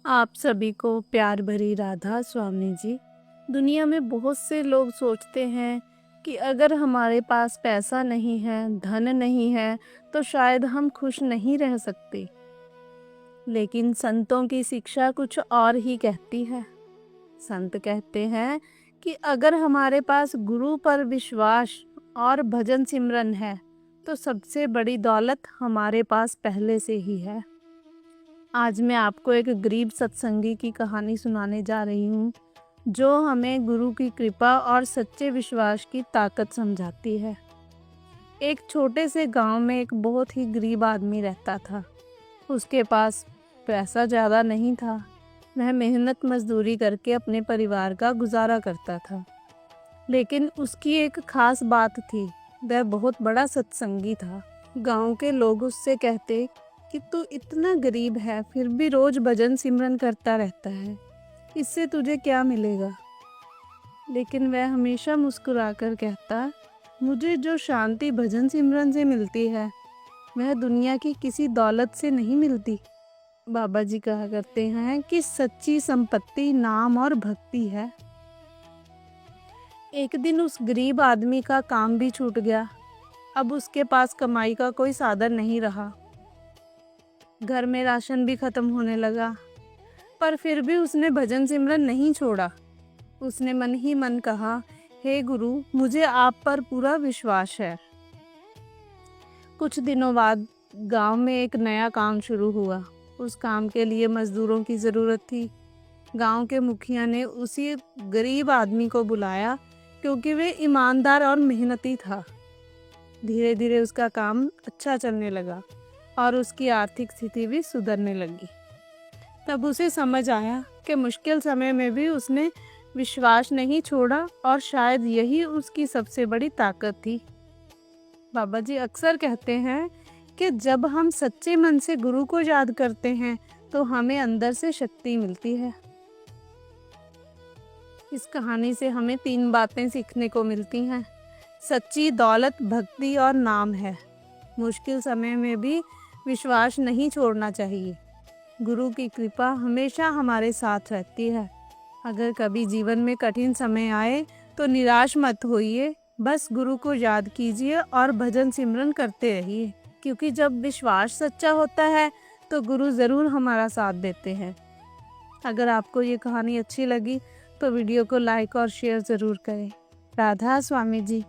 आप सभी को प्यार भरी राधा स्वामी जी। दुनिया में बहुत से लोग सोचते हैं कि अगर हमारे पास पैसा नहीं है, धन नहीं है, तो शायद हम खुश नहीं रह सकते। लेकिन संतों की शिक्षा कुछ और ही कहती है। संत कहते हैं कि अगर हमारे पास गुरु पर विश्वास और भजन सिमरन है, तो सबसे बड़ी दौलत हमारे पास पहले से ही है। आज मैं आपको एक गरीब सत्संगी की कहानी सुनाने जा रही हूँ, जो हमें गुरु की कृपा और सच्चे विश्वास की ताकत समझाती है। एक छोटे से गांव में एक बहुत ही गरीब आदमी रहता था। उसके पास पैसा ज़्यादा नहीं था। वह मेहनत मजदूरी करके अपने परिवार का गुजारा करता था। लेकिन उसकी एक खास बात थी, वह बहुत बड़ा सत्संगी था। गांव के लोग उससे कहते कि तू इतना गरीब है, फिर भी रोज भजन सिमरन करता रहता है, इससे तुझे क्या मिलेगा। लेकिन वह हमेशा मुस्कुराकर कहता, मुझे जो शांति भजन सिमरन से मिलती है, वह दुनिया की किसी दौलत से नहीं मिलती। बाबा जी कहा करते हैं कि सच्ची संपत्ति नाम और भक्ति है। एक दिन उस गरीब आदमी का काम भी छूट गया। अब उसके पास कमाई का कोई साधन नहीं रहा। घर में राशन भी खत्म होने लगा, पर फिर भी उसने भजन सिमरन नहीं छोड़ा। उसने मन ही मन कहा, हे गुरु, मुझे आप पर पूरा विश्वास है। कुछ दिनों बाद गांव में एक नया काम शुरू हुआ। उस काम के लिए मजदूरों की ज़रूरत थी। गांव के मुखिया ने उसी गरीब आदमी को बुलाया, क्योंकि वे ईमानदार और मेहनती था। धीरे धीरे उसका काम अच्छा चलने लगा और उसकी आर्थिक स्थिति भी सुधरने लगी। तब उसे समझ आया कि मुश्किल समय में भी उसने विश्वास नहीं छोड़ा, और शायद यही उसकी सबसे बड़ी ताकत थी। बाबा जी अक्सर कहते हैं कि जब हम सच्चे मन से गुरु को याद करते हैं, तो हमें अंदर से शक्ति मिलती है। इस कहानी से हमें 3 बातें सीखने को मिलती हैं। सच्ची दौलत भक्ति और नाम है। मुश्किल समय में भी विश्वास नहीं छोड़ना चाहिए। गुरु की कृपा हमेशा हमारे साथ रहती है। अगर कभी जीवन में कठिन समय आए तो निराश मत होइए, बस गुरु को याद कीजिए और भजन सिमरन करते रहिए, क्योंकि जब विश्वास सच्चा होता है तो गुरु ज़रूर हमारा साथ देते हैं। अगर आपको ये कहानी अच्छी लगी तो वीडियो को लाइक और शेयर ज़रूर करें। राधा स्वामी जी।